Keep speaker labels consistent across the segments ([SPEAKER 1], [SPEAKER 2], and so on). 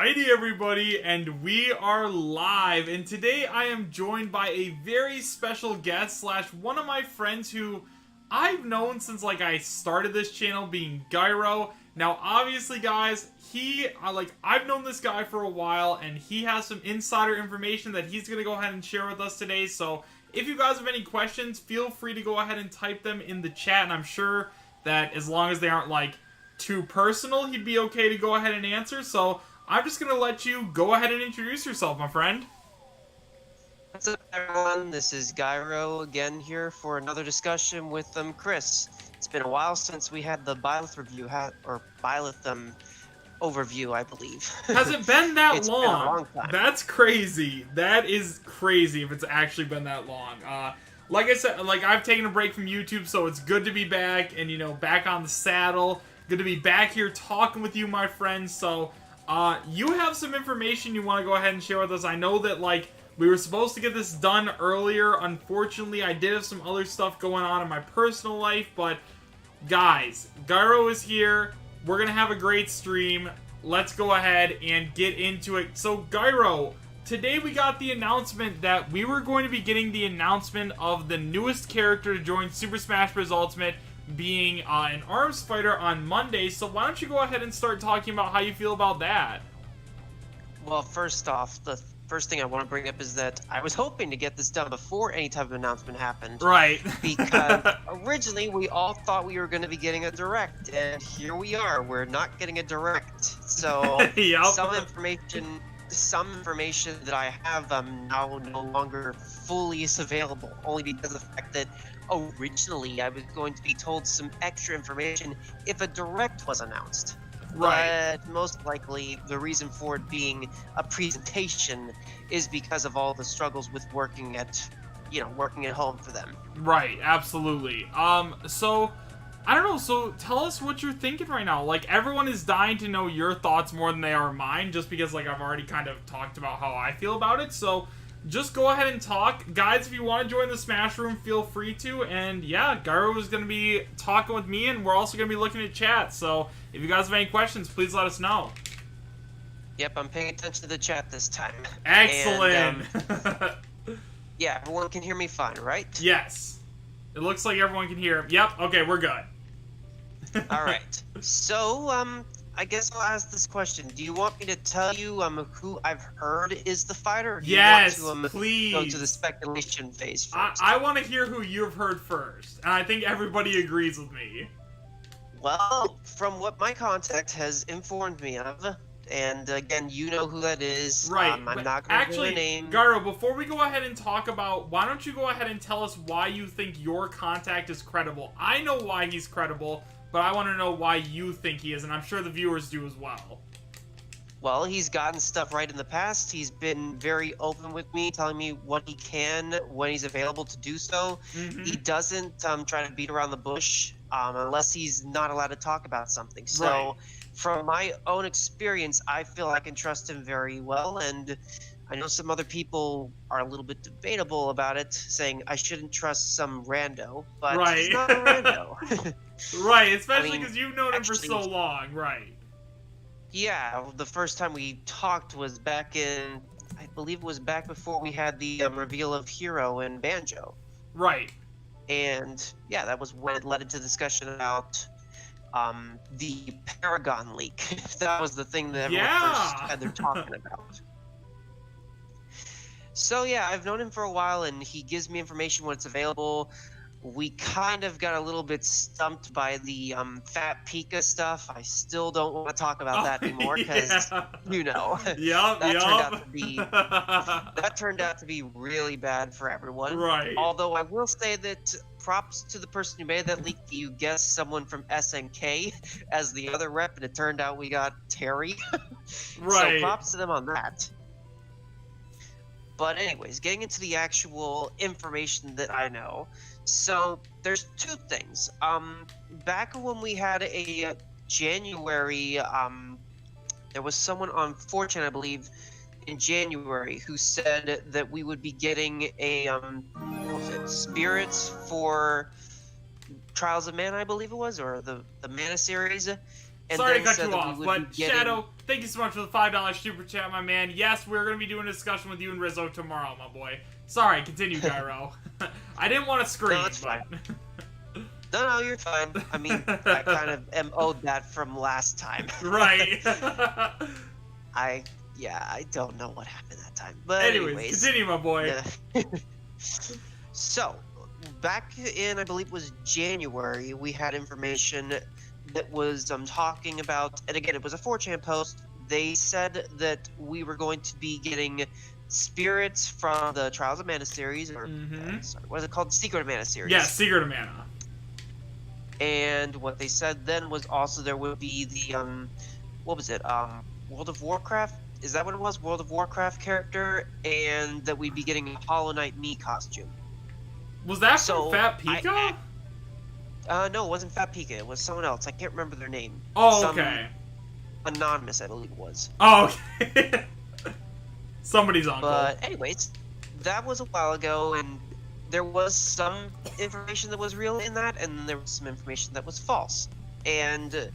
[SPEAKER 1] Alrighty everybody, and we are live, and today I am joined by a very special guest slash one of my friends who I've known since like I started this channel, being Gyro. Now obviously guys, I've known this guy for a while, and he has some insider information that he's gonna go ahead and share with us today. So if you guys have any questions, feel free to go ahead and type them in the chat, and I'm sure that as long as they aren't like too personal, he'd be okay to go ahead and answer. So I'm just going to let you go ahead and introduce yourself, my friend.
[SPEAKER 2] What's up, everyone? This is Gyro again here for another discussion with Chris. It's been a while since we had the Byleth review, or Byleth overview, I believe.
[SPEAKER 1] Has it been that
[SPEAKER 2] It's
[SPEAKER 1] long?
[SPEAKER 2] been a long time.
[SPEAKER 1] That's crazy. That is crazy if it's actually been that long. Like I said, I've taken a break from YouTube, so it's good to be back and, you know, back on the saddle. Good to be back here talking with you, my friends. So, you have some information you want to go ahead and share with us. I know that, like, we were supposed to get this done earlier. Unfortunately, I did have some other stuff going on in my personal life. But, guys, Gyro is here. We're going to have a great stream. Let's go ahead and get into it. So, Gyro, today we got the announcement that we were going to be getting the announcement of the newest character to join Super Smash Bros. Ultimate, being an arms fighter on Monday. So why don't you go ahead and start talking about how you feel about that?
[SPEAKER 2] Well, first off, the first thing I want to bring up is that I was hoping to get this done before any type of announcement happened.
[SPEAKER 1] Right.
[SPEAKER 2] Because originally we all thought we were going to be getting a direct, and here we are. We're not getting a direct. So
[SPEAKER 1] Yep.
[SPEAKER 2] some information that I have now no longer fully is available, only because of the fact that originally I was going to be told some extra information if a direct was announced.
[SPEAKER 1] Right.
[SPEAKER 2] But most likely the reason for it being a presentation is because of all the struggles with working at home for them.
[SPEAKER 1] Right, absolutely. So I don't know, so tell us what you're thinking right now. Like, everyone is dying to know your thoughts more than they are mine, just because, like, I've already kind of talked about how I feel about it. So just go ahead and talk. Guys, if you want to join the Smash Room, feel free to. And yeah, Gyro is going to be talking with me, and we're also going to be looking at chat. So if you guys have any questions, please let us know.
[SPEAKER 2] Yep, I'm paying attention to the chat this time.
[SPEAKER 1] Excellent.
[SPEAKER 2] And, yeah, everyone can hear me fine, right?
[SPEAKER 1] Yes. It looks like everyone can hear. Yep, okay, we're good.
[SPEAKER 2] Alright, so, I guess I'll ask this question. Do you want me to tell you who I've heard is the fighter? Or do
[SPEAKER 1] yes,
[SPEAKER 2] you want to,
[SPEAKER 1] please.
[SPEAKER 2] go to the speculation phase first?
[SPEAKER 1] I want to hear who you've heard first, and I think everybody agrees with me.
[SPEAKER 2] Well, from what my contact has informed me of, and again, you know who that is.
[SPEAKER 1] Right.
[SPEAKER 2] I'm not going to give a name.
[SPEAKER 1] Gyro, before we go ahead and talk about, why don't you go ahead and tell us why you think your contact is credible? I know why he's credible, but I want to know why you think he is, and I'm sure the viewers do as well.
[SPEAKER 2] Well, he's gotten stuff right in the past. He's been very open with me, telling me what he can when he's available to do so.
[SPEAKER 1] Mm-hmm.
[SPEAKER 2] He doesn't try to beat around the bush unless he's not allowed to talk about something. So,
[SPEAKER 1] Right.
[SPEAKER 2] From my own experience, I feel I can trust him very well, and I know some other people are a little bit debatable about it, saying I shouldn't trust some rando, but
[SPEAKER 1] Right.
[SPEAKER 2] he's not a rando.
[SPEAKER 1] Right, especially
[SPEAKER 2] I mean,
[SPEAKER 1] because you've known him for
[SPEAKER 2] actually-
[SPEAKER 1] so long, right?
[SPEAKER 2] Yeah, the first time we talked was back in, I believe it was back before we had the reveal of Hero and Banjo.
[SPEAKER 1] Right.
[SPEAKER 2] And yeah, that was when it led into discussion about the Paragon leak. That was the thing that everyone first had their talking about. So yeah, I've known him for a while, and he gives me information when it's available. We kind of got a little bit stumped by the Fat Pika stuff. I still don't want to talk about that anymore because, you know, that turned out to be really bad for everyone.
[SPEAKER 1] Right.
[SPEAKER 2] Although I will say that props to the person who made that leak. You guessed someone from SNK as the other rep, and it turned out we got Terry.
[SPEAKER 1] Right.
[SPEAKER 2] So props to them on that. But anyways, getting into the actual information that I know. So there's two things. Back when we had a January, there was someone on 4chan, I believe, in January who said that we would be getting a what was it, spirits for Trials of Mana, I believe it was, or the Mana series, And
[SPEAKER 1] sorry to
[SPEAKER 2] then
[SPEAKER 1] cut
[SPEAKER 2] said
[SPEAKER 1] you
[SPEAKER 2] that we
[SPEAKER 1] off,
[SPEAKER 2] would
[SPEAKER 1] but
[SPEAKER 2] be getting-
[SPEAKER 1] Shadow, thank you so much for the $5 super chat, my man. Yes, we're going to be doing a discussion with you and Rizzo tomorrow, my boy. Sorry, continue, Gyro. I didn't want to scream,
[SPEAKER 2] No, it's
[SPEAKER 1] but...
[SPEAKER 2] fine. No, you're fine. I mean, I kind of am owed that from last time.
[SPEAKER 1] Right.
[SPEAKER 2] I don't know what happened that time. But
[SPEAKER 1] anyways, continue, my boy.
[SPEAKER 2] Yeah. So, back in, I believe it was January, we had information that was talking about, and again, it was a 4chan post. They said that we were going to be getting spirits from the Trials of Mana series, or sorry, what is it called? Secret of Mana series.
[SPEAKER 1] Yeah, Secret of Mana.
[SPEAKER 2] And what they said then was also there would be the what was it? World of Warcraft? Is that what it was? World of Warcraft character, and that we'd be getting a Hollow Knight Mii costume.
[SPEAKER 1] Was that from Fat Pika?
[SPEAKER 2] No, it wasn't Fat Pika. It was someone else. I can't remember their name.
[SPEAKER 1] Oh, okay.
[SPEAKER 2] Anonymous, I believe it was.
[SPEAKER 1] Oh, okay. Somebody's uncle.
[SPEAKER 2] But anyways, that was a while ago, and there was some information that was real in that, and there was some information that was false. And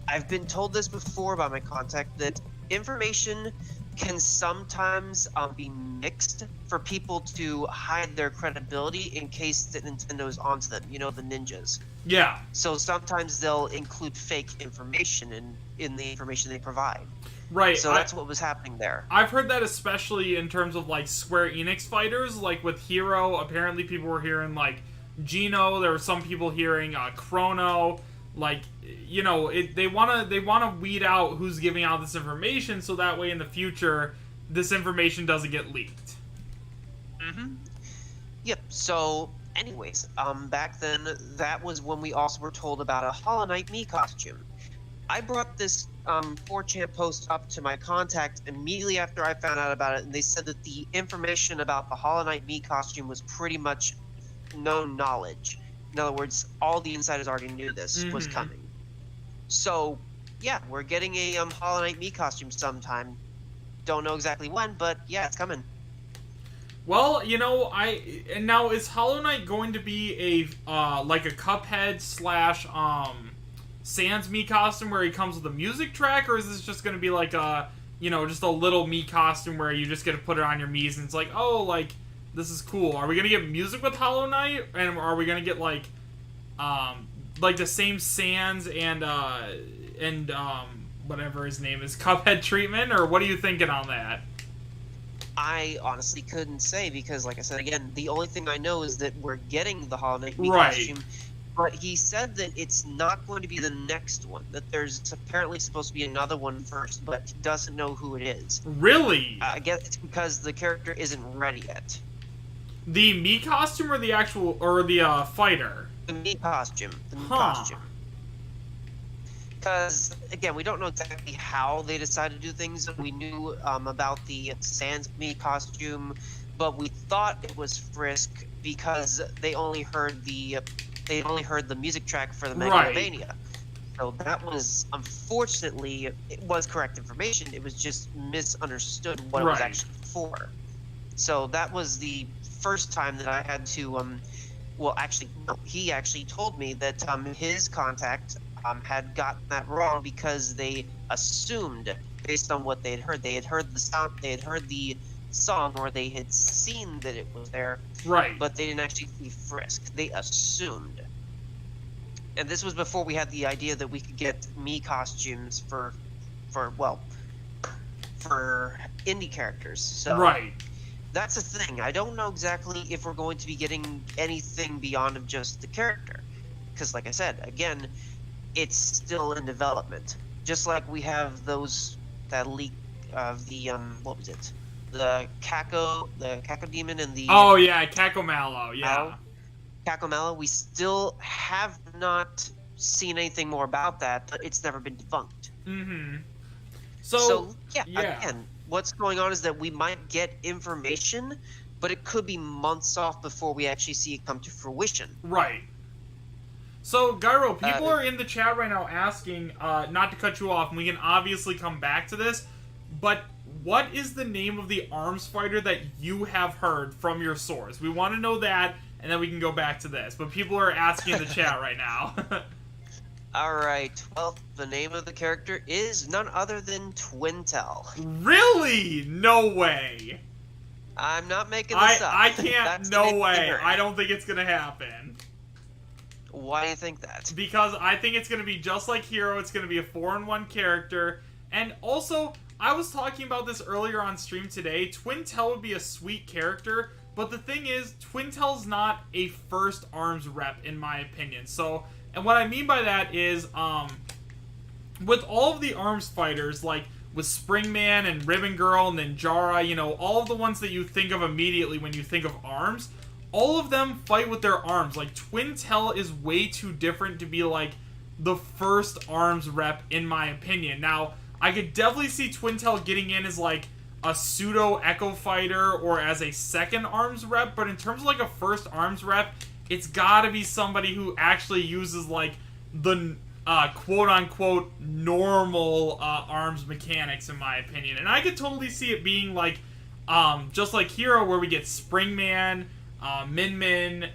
[SPEAKER 2] I've been told this before by my contact, that information can sometimes be mixed for people to hide their credibility in case that Nintendo's onto them, you know, the ninjas.
[SPEAKER 1] Yeah.
[SPEAKER 2] So sometimes they'll include fake information in the information they provide.
[SPEAKER 1] Right.
[SPEAKER 2] So that's what was happening there.
[SPEAKER 1] I've heard that especially in terms of, like, Square Enix fighters. Like, with Hero, apparently people were hearing, like, Geno. There were some people hearing Chrono. Like, you know, they wanna weed out who's giving out this information, so that way in the future, this information doesn't get leaked.
[SPEAKER 2] Yep. So, anyways, back then, that was when we also were told about a Hollow Knight Mii costume. I brought this 4chan post up to my contact immediately after I found out about it, and they said that the information about the Hollow Knight Mii costume was pretty much known knowledge. In other words, all the insiders already knew this was coming. So, yeah, we're getting a Hollow Knight Mii costume sometime. Don't know exactly when, but yeah, it's coming.
[SPEAKER 1] Well, you know, and now is Hollow Knight going to be a like a Cuphead slash Sans Mii costume where he comes with a music track, or is this just going to be like a, you know, just a little Mii costume where you just get to put it on your Miis and it's like, oh, like, this is cool. Are we going to get music with Hollow Knight, and are we going to get like the same Sans and whatever his name is, Cuphead treatment, or what are you thinking on that?
[SPEAKER 2] I honestly couldn't say because, like I said, again, the only thing I know is that we're getting the Hollow Knight Mii costume. But he said that it's not going to be the next one. That there's apparently supposed to be another one first, but he doesn't know who it is.
[SPEAKER 1] Really?
[SPEAKER 2] I guess it's because the character isn't ready yet.
[SPEAKER 1] The Mii costume or the actual, or the fighter?
[SPEAKER 2] The Mii costume. The Mii costume. Because, again, we don't know exactly how they decided to do things. We knew about the Sans Mii costume, but we thought it was Frisk because they only heard the music track for the Megalovania. So that was, unfortunately, it was correct information. It was just misunderstood what it was actually for. So that was the first time that I had to, well, actually, no, he actually told me that his contact had gotten that wrong because they assumed, based on what they had heard the sound, they had heard the song, or they had seen that it was there, but they didn't actually see Frisk. They assumed. And this was before we had the idea that we could get Mii costumes for indie characters. So that's the thing. I don't know exactly if we're going to be getting anything beyond of just the character, because, like I said, again, it's still in development. Just like we have that leak of the what was it? The Caco Demon and the
[SPEAKER 1] Cacomallow,
[SPEAKER 2] Cacomallow. We still have not seen anything more about that, but it's never been debunked. So again, what's going on is that we might get information, but it could be months off before we actually see it come to fruition.
[SPEAKER 1] So, Gyro, people are in the chat right now asking, not to cut you off, and we can obviously come back to this, but what is the name of the arms fighter that you have heard from your source? We want to know that, and then we can go back to this. But people are asking in the chat right now.
[SPEAKER 2] Alright, well, the name of the character is none other than Twintelle.
[SPEAKER 1] Really? No way.
[SPEAKER 2] I'm not making this up.
[SPEAKER 1] I can't.
[SPEAKER 2] That's
[SPEAKER 1] No
[SPEAKER 2] the name
[SPEAKER 1] way.
[SPEAKER 2] of the
[SPEAKER 1] I don't think it's gonna happen.
[SPEAKER 2] Why do you think that?
[SPEAKER 1] Because I think it's gonna be just like Hero. It's gonna be a 4-in-1 character, and also I was talking about this earlier on stream today. Twintelle would be a sweet character, but the thing is, Twintelle's not a first arms rep in my opinion. So, and what I mean by that is, with all of the arms fighters, like with Springman and Ribbon Girl and then Jara, you know, all of the ones that you think of immediately when you think of arms, all of them fight with their arms. Like, Twintelle is way too different to be, like, the first arms rep, in my opinion. Now, I could definitely see Twintelle getting in as, like, a pseudo Echo Fighter or as a second arms rep, but in terms of, like, a first arms rep, it's gotta be somebody who actually uses, like, the quote-unquote normal arms mechanics, in my opinion. And I could totally see it being, like, just like Hero, where we get Springman, Min Min,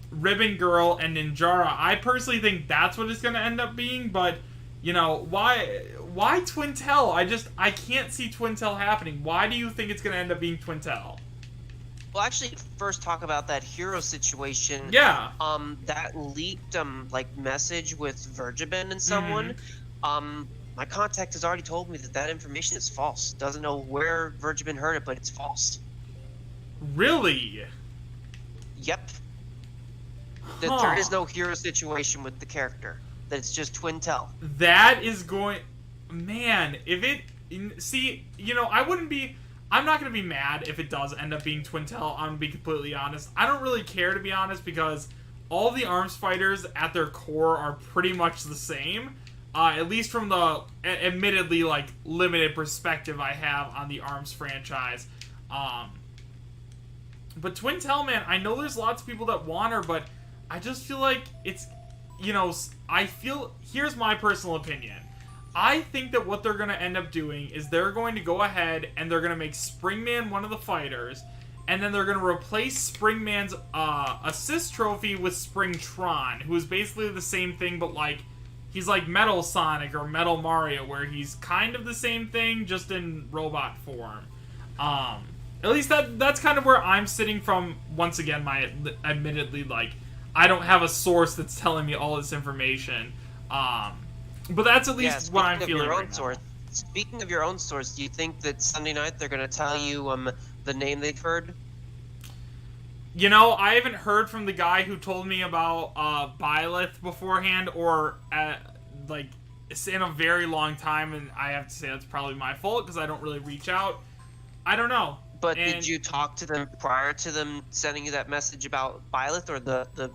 [SPEAKER 1] Ribbon Girl, and Ninjara. I personally think that's what it's going to end up being, but, you know, why Twintelle? I can't see Twintelle happening. Why do you think it's going to end up being Twintelle?
[SPEAKER 2] Well, actually, first talk about that Hero situation.
[SPEAKER 1] Yeah.
[SPEAKER 2] That leaked, like, message with Vergeben and someone. My contact has already told me that information is false. Doesn't know where Vergeben heard it, but it's false.
[SPEAKER 1] Really?
[SPEAKER 2] Yep. That there is no Hero situation with the character. That it's just Twintelle.
[SPEAKER 1] That is going... Man, if it... See, you know, I'm not going to be mad if it does end up being Twintelle, I'm going to be completely honest. I don't really care, to be honest, because all the arms fighters at their core are pretty much the same. At least from the, admittedly, like, limited perspective I have on the arms franchise. But Twintelle, man, I know there's lots of people that want her, but I just feel like it's, you know, here's my personal opinion. I think that what they're going to end up doing is they're going to go ahead and they're going to make Springman one of the fighters, and then they're going to replace Springman's assist trophy with Springtron, who is basically the same thing, but like, he's like Metal Sonic or Metal Mario, where he's kind of the same thing, just in robot form. At least that's kind of where I'm sitting from, once again, my admittedly, like, I don't have a source that's telling me all this information. But that's at least what I'm feeling right now.
[SPEAKER 2] Speaking of your own source, do you think that Sunday night they're going to tell you the name they've heard?
[SPEAKER 1] You know, I haven't heard from the guy who told me about Byleth beforehand, or like, it's in a very long time, and I have to say that's probably my fault because I don't really reach out. I don't know.
[SPEAKER 2] But did you talk to them prior to them sending you that message about Byleth, or the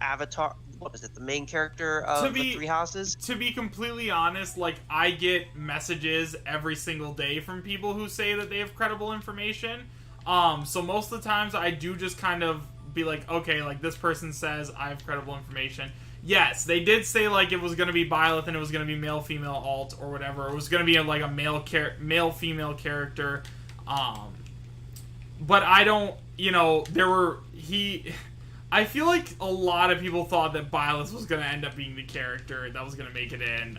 [SPEAKER 2] avatar? What is it? The main character of the Three Houses?
[SPEAKER 1] To be completely honest, like, I get messages every single day from people who say that they have credible information. So most of the times I do just kind of be like, okay, like, this person says I have credible information. Yes, they did say, like, it was going to be Byleth and it was going to be male-female alt or whatever. It was going to be like a male-female character. But I don't, you know, I feel like a lot of people thought that Byleth was going to end up being the character that was going to make it in.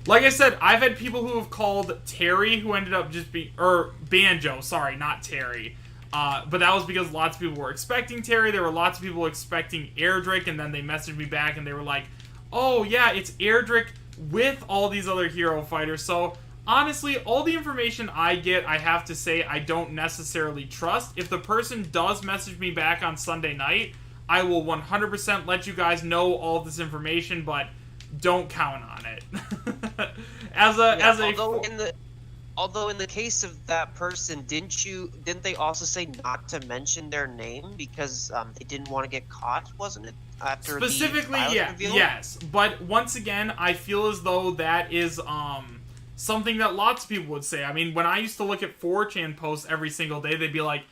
[SPEAKER 1] Like I said, I've had people who have called Terry, who ended up just being, or Banjo, sorry, not Terry. But that was because lots of people were expecting Terry. There were lots of people expecting Erdrick, and then they messaged me back and they were like, oh yeah, it's Erdrick with all these other hero fighters. So honestly, all the information I get, I have to say, I don't necessarily trust. If the person does message me back on Sunday night, I will 100% let you guys know all of this information, but don't count on it.
[SPEAKER 2] Although in the case of that person, didn't they also say not to mention their name because they didn't want to get caught, wasn't it? After
[SPEAKER 1] specifically, yes. But once again, I feel as though that is something that lots of people would say. I mean, when I used to look at 4chan posts every single day, they'd be like,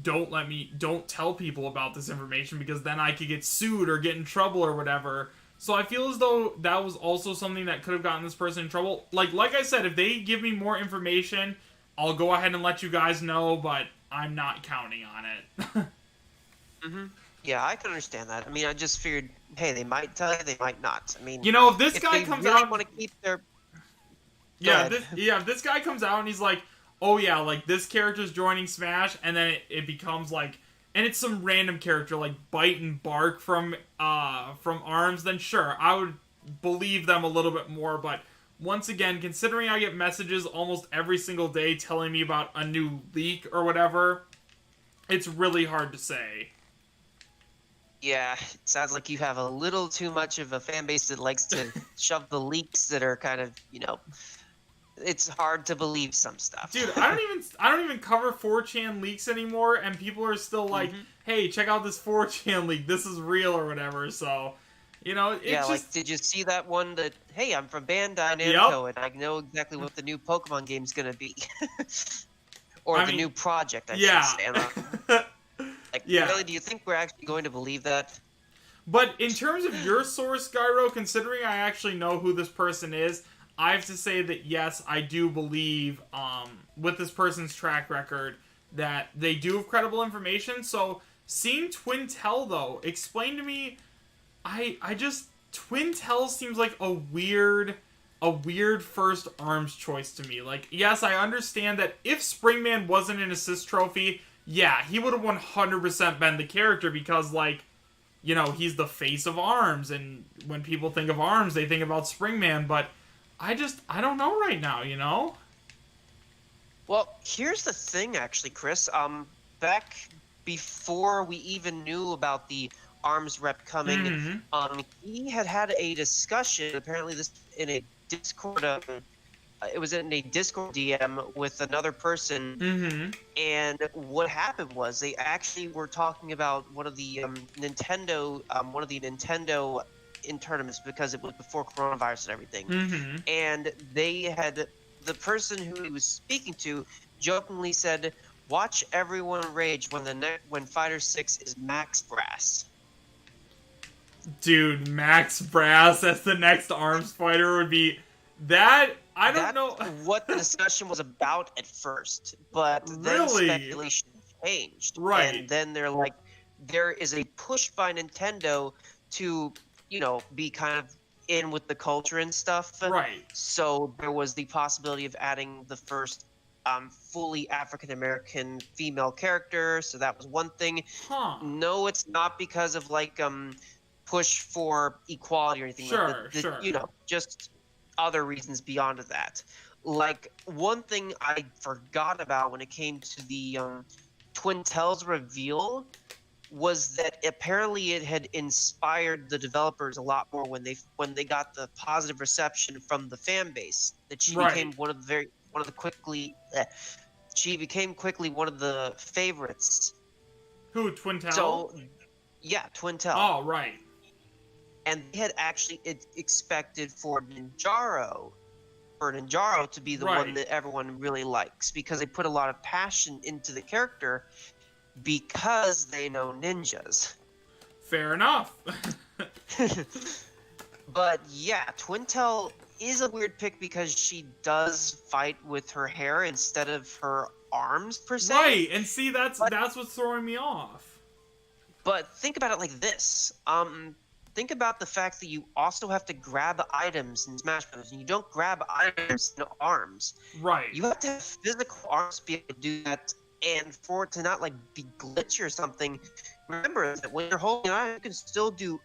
[SPEAKER 1] don't tell people about this information because then I could get sued or get in trouble or whatever. So I feel as though that was also something that could have gotten this person in trouble. Like I said, if they give me more information, I'll go ahead and let you guys know, but I'm not counting on it.
[SPEAKER 2] Yeah, I can understand that. I mean, I just figured, hey, they might tell you, they might not. I mean,
[SPEAKER 1] You know, if this
[SPEAKER 2] if
[SPEAKER 1] guy
[SPEAKER 2] they
[SPEAKER 1] comes
[SPEAKER 2] really
[SPEAKER 1] out,
[SPEAKER 2] want to keep their... Go
[SPEAKER 1] yeah,
[SPEAKER 2] ahead.
[SPEAKER 1] if this guy comes out and he's like, oh yeah, like this character's joining Smash, and then it becomes like, and it's some random character like Bite and Bark from Arms, then sure, I would believe them a little bit more. But once again, considering I get messages almost every single day telling me about a new leak or whatever, it's really hard to say.
[SPEAKER 2] Yeah, it sounds like you have a little too much of a fan base that likes to shove the leaks that are kind of, it's hard to believe some stuff.
[SPEAKER 1] Dude, I don't even cover 4chan leaks anymore, and people are still like, hey, check out this 4chan leak, this is real or whatever. So, it's
[SPEAKER 2] yeah,
[SPEAKER 1] just...
[SPEAKER 2] like, did you see that one that, hey, I'm from Bandai
[SPEAKER 1] Yep.
[SPEAKER 2] Namco, and I know exactly what the new Pokemon game's gonna be. Or the new project, I should say. Like, really, do you think we're actually going to believe that?
[SPEAKER 1] But in terms of your source, Gyro, considering I actually know who this person is, I have to say that yes, I do believe, with this person's track record, that they do have credible information. So, seeing Twintelle, though, explain to me, Twintelle seems like a weird first Arms choice to me. Like, yes, I understand that if Springman wasn't an assist trophy, yeah, he would have 100% been the character because, like, he's the face of Arms, and when people think of Arms, they think about Springman, but I don't know right now,
[SPEAKER 2] Well, here's the thing, actually, Chris. Back before we even knew about the Arms rep coming, he had a discussion, apparently this in a Discord, it was in a Discord DM with another person, and what happened was they actually were talking about one of the Nintendo in tournaments because it was before coronavirus and everything, and the person who he was speaking to jokingly said, "Watch everyone rage when Fighter 6 is Max Brass."
[SPEAKER 1] Dude, Max Brass as the next Arms fighter would be that. I don't know
[SPEAKER 2] what the discussion was about at first, but then
[SPEAKER 1] really?
[SPEAKER 2] speculation changed.
[SPEAKER 1] Right.
[SPEAKER 2] And then they're like, there is a push by Nintendo to, be kind of in with the culture and stuff.
[SPEAKER 1] Right.
[SPEAKER 2] So there was the possibility of adding the first fully African-American female character. So that was one thing. No, it's not because of like push for equality or anything like that.
[SPEAKER 1] Sure.
[SPEAKER 2] Just other reasons beyond that. Like, one thing I forgot about when it came to the Twintelle's reveal was that apparently it had inspired the developers a lot more when they got the positive reception from the fan base, that she became she became quickly one of the favorites.
[SPEAKER 1] Who, Twintelle?
[SPEAKER 2] So, yeah, Twintelle.
[SPEAKER 1] Oh, right.
[SPEAKER 2] And they had actually expected for Ninjaro to be the one that everyone really likes, because they put a lot of passion into the character because they know ninjas.
[SPEAKER 1] Fair enough.
[SPEAKER 2] But yeah, Twintelle is a weird pick because she does fight with her hair instead of her arms, per se.
[SPEAKER 1] Right, and see, that's what's throwing me off.
[SPEAKER 2] But think about it like this. Think about the fact that you also have to grab items in Smash Bros. And you don't grab items in Arms.
[SPEAKER 1] Right.
[SPEAKER 2] You have to have physical arms to be able to do that, and for it to not like be glitchy or something. Remember that when you're holding an item, you can still do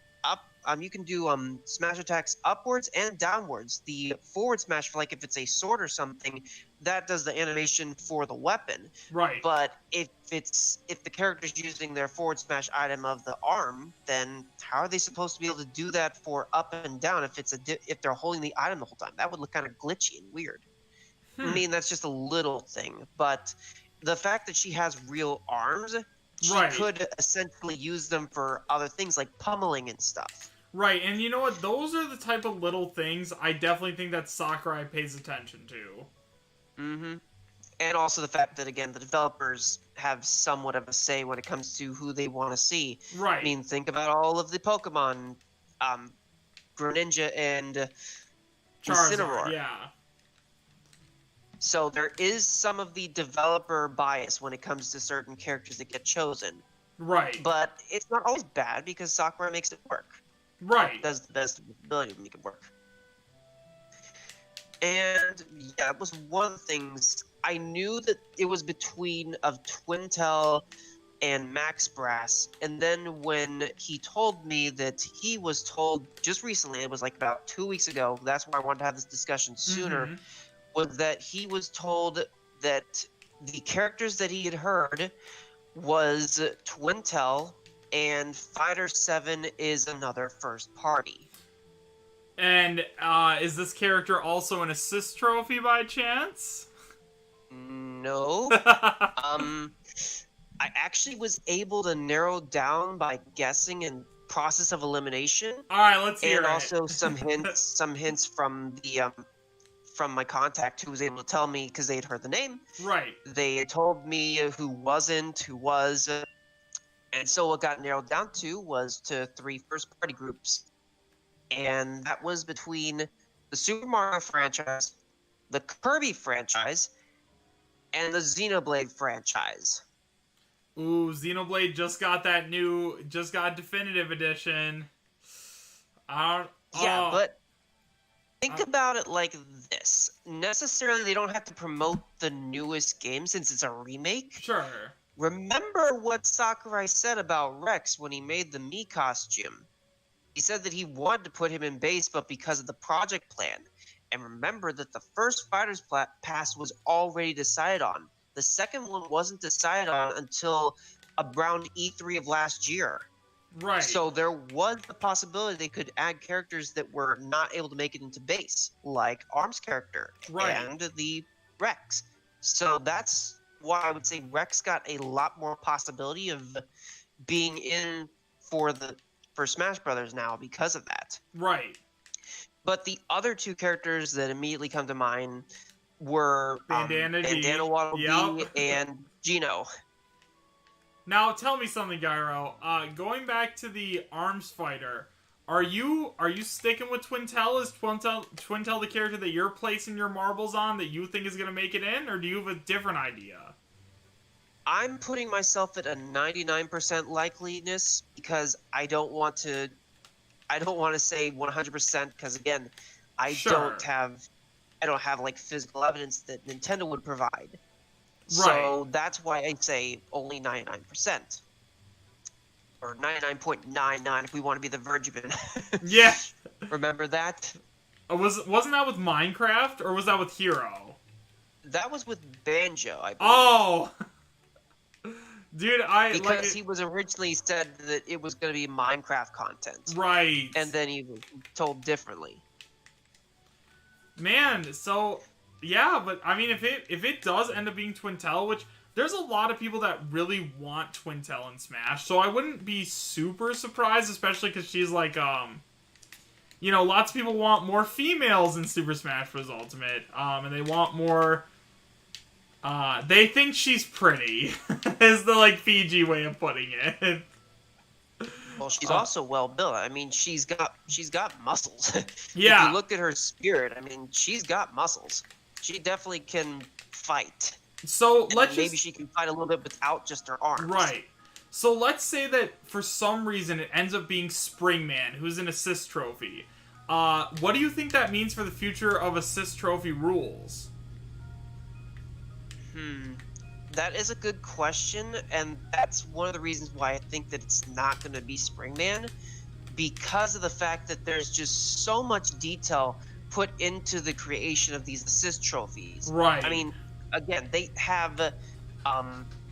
[SPEAKER 2] smash attacks upwards and downwards. The forward smash, for like if it's a sword or something, that does the animation for the weapon.
[SPEAKER 1] Right.
[SPEAKER 2] But if the character's using their forward smash item of the arm, then how are they supposed to be able to do that for up and down if they're holding the item the whole time? That would look kind of glitchy and weird. I mean, that's just a little thing, but the fact that she has real arms, she could essentially use them for other things like pummeling and stuff.
[SPEAKER 1] Right, and you know what? Those are the type of little things I definitely think that Sakurai pays attention to.
[SPEAKER 2] And also the fact that, again, the developers have somewhat of a say when it comes to who they want to see.
[SPEAKER 1] Right.
[SPEAKER 2] I mean, think about all of the Pokemon, Greninja and Incineroar.
[SPEAKER 1] Yeah.
[SPEAKER 2] So there is some of the developer bias when it comes to certain characters that get chosen.
[SPEAKER 1] Right.
[SPEAKER 2] But it's not always bad because Sakurai makes it work.
[SPEAKER 1] Right.
[SPEAKER 2] Does the best of his ability to make it work. And yeah, it was one of the things I knew that it was between of Twintelle and Max Brass, and then when he told me that he was told just recently, it was like about 2 weeks ago, that's why I wanted to have this discussion sooner, was that he was told that the characters that he had heard was Twintelle and Fighter 7 is another first party.
[SPEAKER 1] And is this character also an assist trophy by chance?
[SPEAKER 2] No. I actually was able to narrow down by guessing and process of elimination.
[SPEAKER 1] All right, let's hear
[SPEAKER 2] and
[SPEAKER 1] it.
[SPEAKER 2] also some hints from the from my contact who was able to tell me because they had heard the name.
[SPEAKER 1] Right.
[SPEAKER 2] They had told me who wasn't, who was, and so what got narrowed down to was to 3 first-party groups, and that was between the Super Mario franchise, the Kirby franchise, and the Xenoblade franchise.
[SPEAKER 1] Ooh, Xenoblade just got definitive edition.
[SPEAKER 2] But think about it like this. Necessarily, they don't have to promote the newest game since it's a remake.
[SPEAKER 1] Sure.
[SPEAKER 2] Remember what Sakurai said about Rex when he made the Mii costume. He said that he wanted to put him in base, but because of the project plan. And remember that the first Fighter's Pass was already decided on. The second one wasn't decided on until around E3 of last year.
[SPEAKER 1] Right.
[SPEAKER 2] So there was the possibility they could add characters that were not able to make it into base, like Arm's character and the Rex. So that's why I would say Rex got a lot more possibility of being in for Smash Brothers now because of that.
[SPEAKER 1] Right.
[SPEAKER 2] But the other 2 characters that immediately come to mind were Bandana Waddle Dee and Geno.
[SPEAKER 1] Now tell me something, Gyro. Going back to the Arms fighter, are you sticking with Twintelle? Is Twintelle the character that you're placing your marbles on that you think is going to make it in, or do you have a different idea?
[SPEAKER 2] I'm putting myself at a 99% likeliness because I don't want to say 100% because again, I don't have like physical evidence that Nintendo would provide. So that's why I say only 99%. Or 99.99 if we want to be the Virgin.
[SPEAKER 1] Yeah.
[SPEAKER 2] Remember that?
[SPEAKER 1] Wasn't that with Minecraft or was that with Hero?
[SPEAKER 2] That was with Banjo, I believe.
[SPEAKER 1] Oh! Dude,
[SPEAKER 2] because he was originally said that it was going to be Minecraft content.
[SPEAKER 1] Right.
[SPEAKER 2] And then he was told differently.
[SPEAKER 1] Man, so yeah, but I mean if it does end up being Twintelle, which there's a lot of people that really want Twintelle in Smash, so I wouldn't be super surprised, especially because she's like lots of people want more females in Super Smash Bros. Ultimate, and they want more. They think she's pretty, is the like PG way of putting it.
[SPEAKER 2] Well, she's also well built. I mean, she's got muscles.
[SPEAKER 1] Yeah.
[SPEAKER 2] If you look at her spirit, I mean, she's got muscles. She definitely can fight.
[SPEAKER 1] So
[SPEAKER 2] maybe she can fight a little bit without just her arms.
[SPEAKER 1] Right. So let's say that for some reason it ends up being Springman, who's an assist trophy. What do you think that means for the future of assist trophy rules?
[SPEAKER 2] That is a good question, and that's one of the reasons why I think that it's not going to be Springman, because of the fact that there's just so much detail put into the creation of these assist trophies.
[SPEAKER 1] Right.
[SPEAKER 2] I mean, again, they have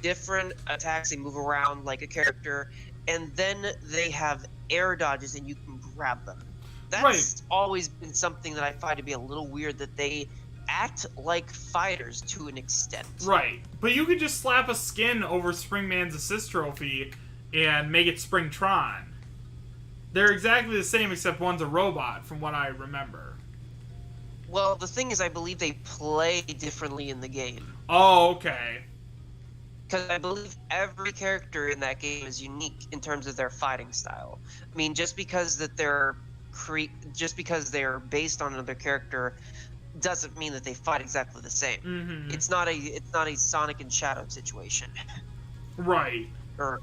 [SPEAKER 2] different attacks, they move around like a character, and then they have air dodges and you can grab them. That's always been something that I find to be a little weird, that they act like fighters to an extent.
[SPEAKER 1] Right. But you could just slap a skin over Springman's assist trophy and make it Springtron. They're exactly the same except one's a robot, from what I remember.
[SPEAKER 2] Well, the thing is, I believe they play differently in the game.
[SPEAKER 1] Oh, okay.
[SPEAKER 2] Because I believe every character in that game is unique in terms of their fighting style. I mean, just because they're based on another character doesn't mean that they fight exactly the same.
[SPEAKER 1] Mm-hmm.
[SPEAKER 2] It's not a Sonic and Shadow situation.
[SPEAKER 1] Right.
[SPEAKER 2] Or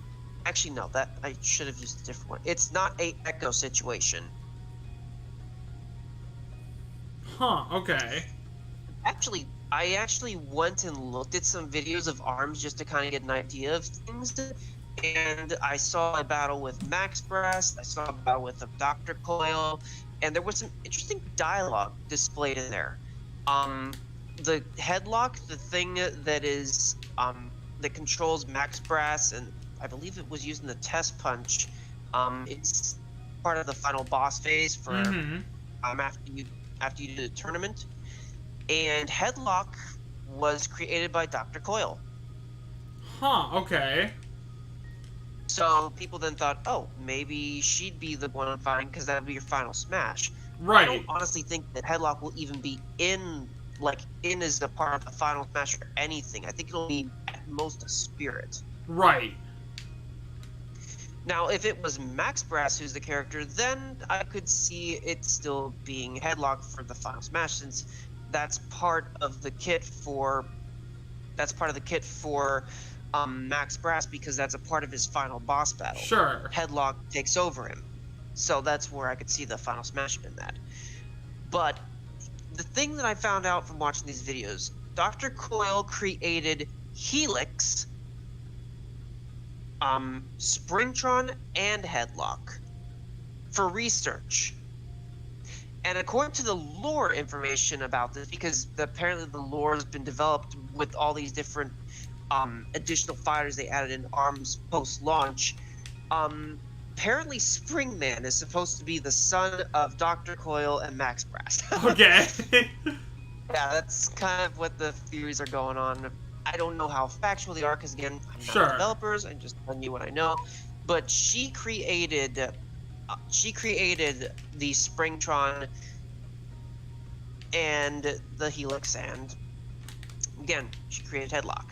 [SPEAKER 2] Actually, no. That I should have used a different one. It's not a echo situation.
[SPEAKER 1] Huh. Okay.
[SPEAKER 2] Actually, I actually went and looked at some videos of ARMS just to kind of get an idea of things, and I saw a battle with Max Brass, I saw a battle with Dr. Coil, and there was some interesting dialogue displayed in there. The headlock, the thing that is that controls Max Brass, and I believe it was used in the test punch. It's part of the final boss phase for after you do the tournament. And Headlock was created by Dr. Coil.
[SPEAKER 1] Huh, okay.
[SPEAKER 2] So people then thought, oh, maybe she'd be the one fighting because that would be your final smash.
[SPEAKER 1] Right.
[SPEAKER 2] I don't honestly think that Headlock will even be in as a part of the final smash or anything. I think it'll be at most a spirit.
[SPEAKER 1] Right.
[SPEAKER 2] Now, if it was Max Brass who's the character, then I could see it still being Headlock for the final smash, since that's part of the kit for Max Brass, because that's a part of his final boss battle.
[SPEAKER 1] Sure.
[SPEAKER 2] Headlock takes over him, so that's where I could see the final smash in that. But the thing that I found out from watching these videos, Dr. Coil created Helix, Springtron, and Headlock for research. And according to the lore information about this, because apparently the lore has been developed with all these different additional fighters they added in ARMS post-launch, apparently Springman is supposed to be the son of Dr. Coil and Max Brass.
[SPEAKER 1] Okay.
[SPEAKER 2] Yeah, that's kind of what the theories are going on. I don't know how factual they are, because again, I'm not developers, I'm just telling you what I know. But she created the Springtron and the Helix, and again, she created Headlock.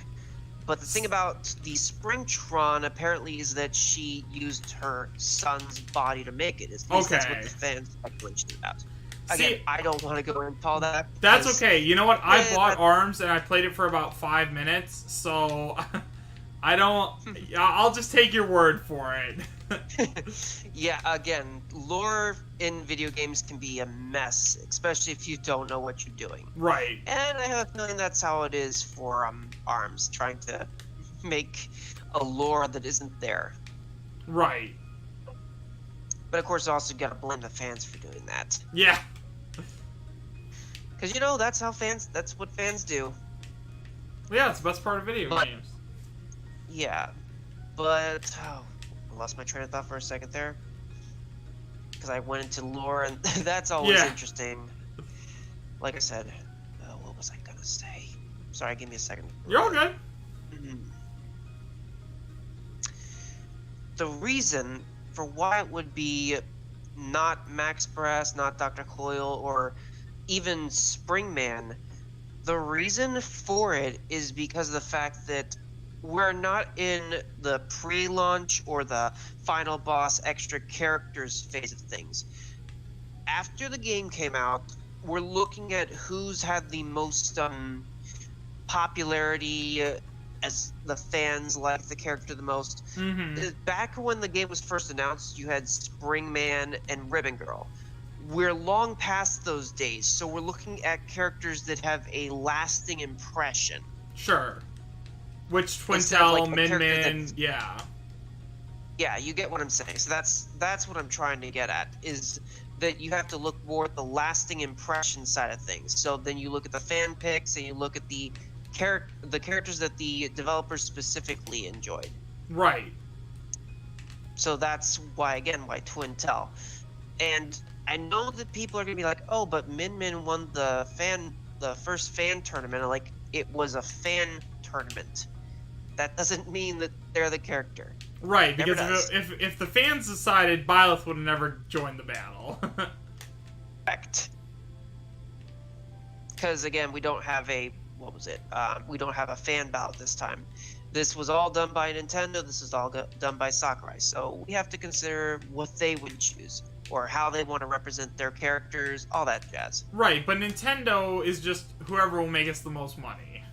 [SPEAKER 2] But the thing about the Springtron apparently is that she used her son's body to make it. At least that's what the fans speculation about. Again, I don't want to go into all that.
[SPEAKER 1] That's okay. You know what? I bought ARMS and I played it for about 5 minutes, so I don't... I'll just take your word for it.
[SPEAKER 2] Yeah, again, lore in video games can be a mess, especially if you don't know what you're doing.
[SPEAKER 1] Right.
[SPEAKER 2] And I have a feeling that's how it is for ARMS, trying to make a lore that isn't there.
[SPEAKER 1] Right.
[SPEAKER 2] But of course, also gotta blame the fans for doing that.
[SPEAKER 1] Yeah.
[SPEAKER 2] Because, that's what fans do.
[SPEAKER 1] Yeah, it's the best part of video games.
[SPEAKER 2] Yeah. But, I lost my train of thought for a second there. Because I went into lore, and that's always interesting. Like I said, what was I gonna say? Sorry, give me a second.
[SPEAKER 1] You're all good.
[SPEAKER 2] The reason for why it would be not Max Brass, not Dr. Coil, or even Springman, the reason for it is because of the fact that we're not in the pre-launch or the final boss extra characters phase of things. After the game came out, we're looking at who's had the most popularity, as the fans like the character the most. Back when the game was first announced, you had Springman and Ribbon Girl. We're long past those days, so we're looking at characters that have a lasting impression.
[SPEAKER 1] Sure. Which Twintelle, Min, yeah.
[SPEAKER 2] Yeah, you get what I'm saying. So that's what I'm trying to get at, is that you have to look more at the lasting impression side of things. So then you look at the fan picks, and you look at the characters that the developers specifically enjoyed. Right. So that's why Twintelle. And I know that people are gonna be like, oh, but Min won the first fan tournament. Like, it was a fan tournament. That doesn't mean that they're the character.
[SPEAKER 1] Right, because if the fans decided, Byleth would have never joined the battle.
[SPEAKER 2] Correct. Because again, we don't have we don't have a fan ballot this time. This was all done by Nintendo. This is all done by Sakurai. So we have to consider what they would choose, or how they want to represent their characters, all that jazz.
[SPEAKER 1] Right, but Nintendo is just whoever will make us the most money.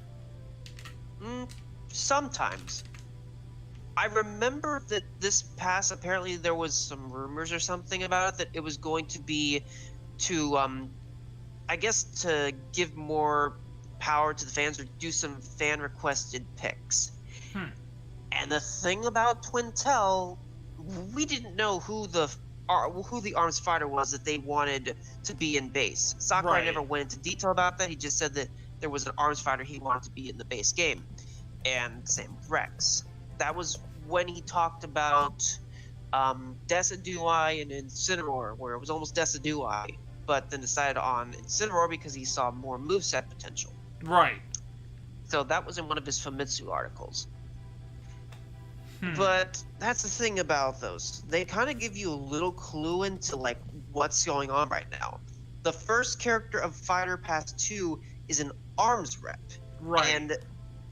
[SPEAKER 2] Sometimes. I remember that this pass, apparently there was some rumors or something about it, that it was going to be to, I guess, to give more power to the fans or do some fan-requested picks.
[SPEAKER 1] Hmm.
[SPEAKER 2] And the thing about Twintelle, we didn't know who the arms fighter was that they wanted to be in base. Sakurai
[SPEAKER 1] Right.
[SPEAKER 2] never went into detail about that. He just said that there was an arms fighter he wanted to be in the base game. And same with Rex. That was when he talked about Decidueye and Incineroar, where it was almost Decidueye, but then decided on Incineroar because he saw more moveset potential.
[SPEAKER 1] Right.
[SPEAKER 2] So that was in one of his Famitsu articles.
[SPEAKER 1] Hmm.
[SPEAKER 2] But that's the thing about those. They kind of give you a little clue into like what's going on right now. The first character of Fighter Pass 2 is an arms rep.
[SPEAKER 1] Right.
[SPEAKER 2] And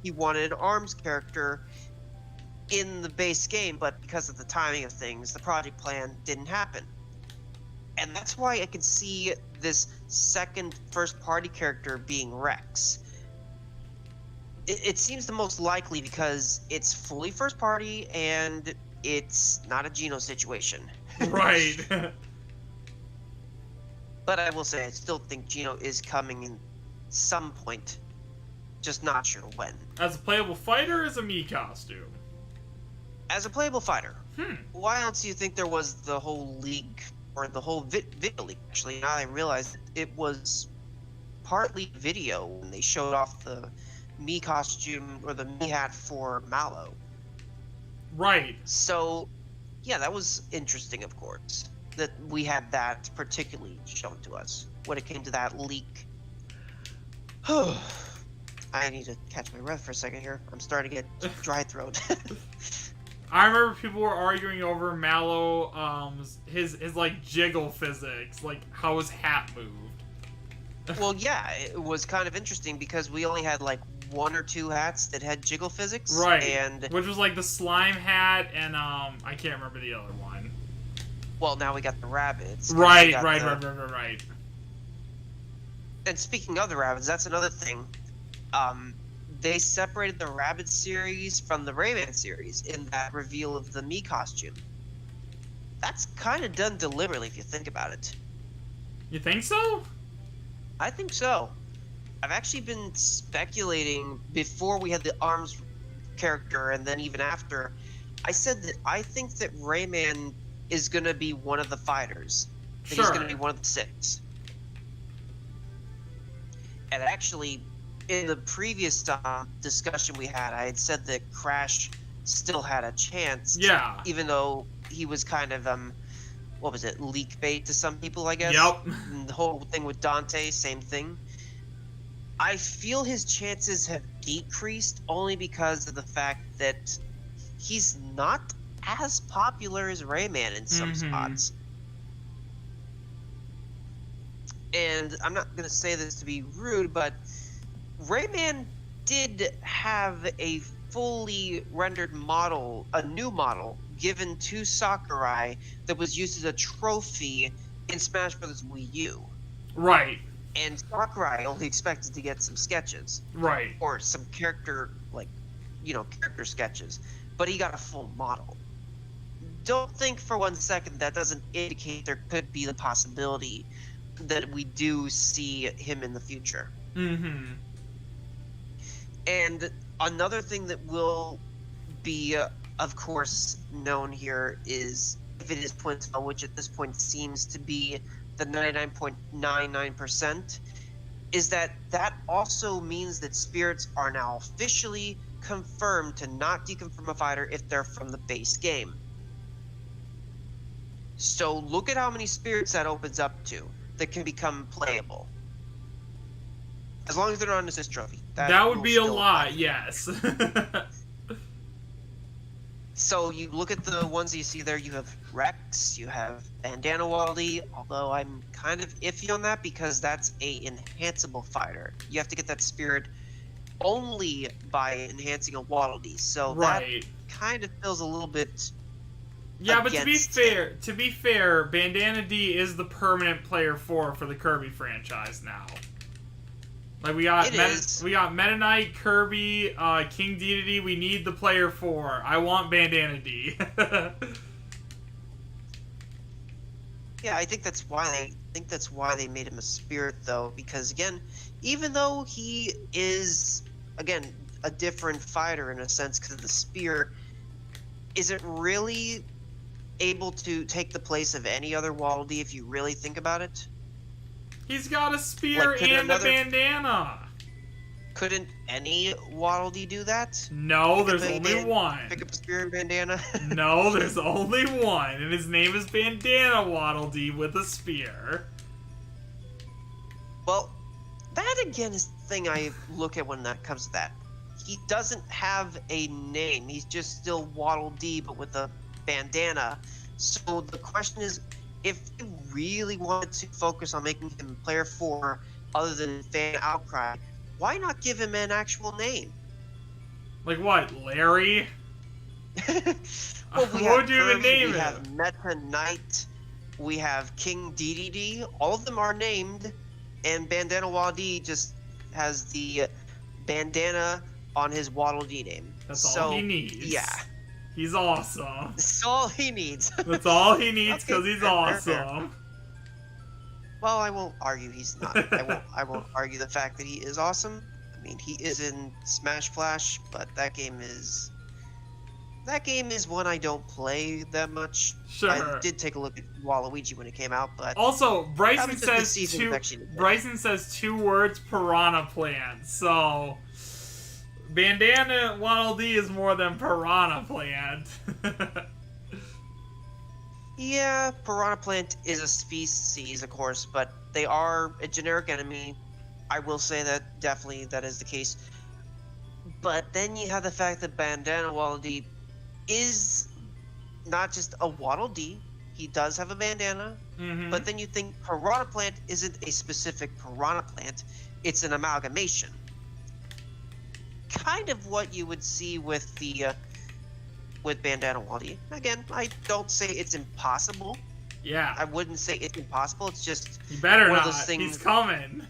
[SPEAKER 2] he wanted an arms character in the base game, but because of the timing of things, the project plan didn't happen. And that's why I can see this second first-party character being Rex. It seems the most likely because it's fully first-party and it's not a Geno situation.
[SPEAKER 1] Right.
[SPEAKER 2] But I will say, I still think Geno is coming in some point. Just not sure when.
[SPEAKER 1] As a playable fighter or as a Mii costume?
[SPEAKER 2] As a playable fighter.
[SPEAKER 1] Hmm.
[SPEAKER 2] Why else do you think there was the whole leak, or the whole video leak, actually? Now I realize it was partly video when they showed off the Mii costume, or the Mii hat for Mallow.
[SPEAKER 1] Right.
[SPEAKER 2] So, yeah, that was interesting, of course, that we had that particularly shown to us when it came to that leak. I need to catch my breath for a second here. I'm starting to get dry throat.
[SPEAKER 1] I remember people were arguing over Mallow, his like jiggle physics, like how his hat moved.
[SPEAKER 2] Well, yeah, it was kind of interesting because we only had like one or two hats that had jiggle physics.
[SPEAKER 1] Right.
[SPEAKER 2] And
[SPEAKER 1] which was like the slime hat and I can't remember the other one.
[SPEAKER 2] well, now we got the rabbits.
[SPEAKER 1] Right.
[SPEAKER 2] And speaking of the rabbits, that's another thing. They separated the Rabbit series from the Rayman series in that reveal of the Mii costume. That's kind of done deliberately if you think about it.
[SPEAKER 1] You think so?
[SPEAKER 2] I think so. I've actually been speculating before we had the arms character and then even after. I said that I think that Rayman is going to be one of the fighters. That
[SPEAKER 1] Sure.
[SPEAKER 2] he's going to be one of the 6. And actually, in the previous discussion we had, I had said that Crash still had a chance.
[SPEAKER 1] Yeah.
[SPEAKER 2] Even though he was kind of, what was it, leak bait to some people, I guess?
[SPEAKER 1] Yep.
[SPEAKER 2] And the whole thing with Dante, same thing. I feel his chances have decreased only because of the fact that he's not as popular as Rayman in some spots. And I'm not going to say this to be rude, but Rayman did have a fully rendered model, a new model, given to Sakurai that was used as a trophy in Smash Bros. Wii U.
[SPEAKER 1] Right.
[SPEAKER 2] And Sakurai only expected to get some sketches.
[SPEAKER 1] Right.
[SPEAKER 2] Or some character, like, character sketches. But he got a full model. Don't think for 1 second that doesn't indicate there could be the possibility that we do see him in the future.
[SPEAKER 1] Mm-hmm.
[SPEAKER 2] And another thing that will be, of course, known here is if it is Twintelle, which at this point seems to be the 99.99%, is that also means that spirits are now officially confirmed to not deconfirm a fighter if they're from the base game. So look at how many spirits that opens up to that can become playable. As long as they're not an assist trophy.
[SPEAKER 1] That would
[SPEAKER 2] will
[SPEAKER 1] be a
[SPEAKER 2] still
[SPEAKER 1] lot,
[SPEAKER 2] apply.
[SPEAKER 1] yes.
[SPEAKER 2] So you look at the ones you see there, you have Rex, you have Bandana Waddle Dee, although I'm kind of iffy on that because that's a enhanceable fighter. You have to get that spirit only by enhancing a Waddle Dee, so
[SPEAKER 1] right.
[SPEAKER 2] that kind of feels a little bit.
[SPEAKER 1] Yeah, but to be
[SPEAKER 2] against
[SPEAKER 1] fair, Bandana D is the permanent player 4 for the Kirby franchise now. Like we got
[SPEAKER 2] is.
[SPEAKER 1] we got Meta Knight, Kirby, King Dedede. We need the player 4. I want Bandana D.
[SPEAKER 2] Yeah, I think that's why they made him a spirit though, because again, even though he is again a different fighter in a sense, because the spirit isn't really able to take the place of any other Waddle Dee if you really think about it.
[SPEAKER 1] He's got a spear
[SPEAKER 2] Like,
[SPEAKER 1] and a bandana.
[SPEAKER 2] Couldn't any Waddle Dee do that?
[SPEAKER 1] No, there's only one.
[SPEAKER 2] Pick up a spear and bandana?
[SPEAKER 1] No, there's only one, and his name is Bandana Waddle Dee with a spear.
[SPEAKER 2] Well, that again is the thing I look at when that comes to that. He doesn't have a name. He's just still Waddle Dee, but with a bandana. So the question is, if you really wanted to focus on making him player 4 other than fan outcry, why not give him an actual name?
[SPEAKER 1] Like what, Larry?
[SPEAKER 2] Well,
[SPEAKER 1] What would you even name him?
[SPEAKER 2] We have Meta Knight, we have King Dedede. All of them are named, and Bandana Waddle Dee just has the bandana on his Waddle Dee name.
[SPEAKER 1] That's all he needs.
[SPEAKER 2] Yeah.
[SPEAKER 1] He's awesome.
[SPEAKER 2] That's all he needs.
[SPEAKER 1] That's all he needs because
[SPEAKER 2] Okay,
[SPEAKER 1] he's
[SPEAKER 2] fair.
[SPEAKER 1] awesome.
[SPEAKER 2] Well, I won't argue he's not. I won't argue the fact that he is awesome. I mean, he is in Smash Flash, but that game is one I don't play that much.
[SPEAKER 1] Sure.
[SPEAKER 2] I did take a look at Waluigi when it came out, but
[SPEAKER 1] Also, Bryson
[SPEAKER 2] just the
[SPEAKER 1] says
[SPEAKER 2] season
[SPEAKER 1] two.
[SPEAKER 2] infection.
[SPEAKER 1] Bryson says 2 words: piranha plant. So, Bandana Waddle Dee is more than piranha plant.
[SPEAKER 2] Yeah, Piranha Plant is a species, of course, but they are a generic enemy. I will say that definitely that is the case. But then you have the fact that Bandana Waddle Dee is not just a Waddle Dee. He does have a bandana, but then you think Piranha Plant isn't a specific Piranha Plant. It's an amalgamation. Kind of what you would see with the with Bandana Waddle Dee. Again, I don't say it's impossible.
[SPEAKER 1] Yeah.
[SPEAKER 2] I wouldn't say it's impossible. It's just
[SPEAKER 1] He better
[SPEAKER 2] one
[SPEAKER 1] not.
[SPEAKER 2] of those things.
[SPEAKER 1] He's coming.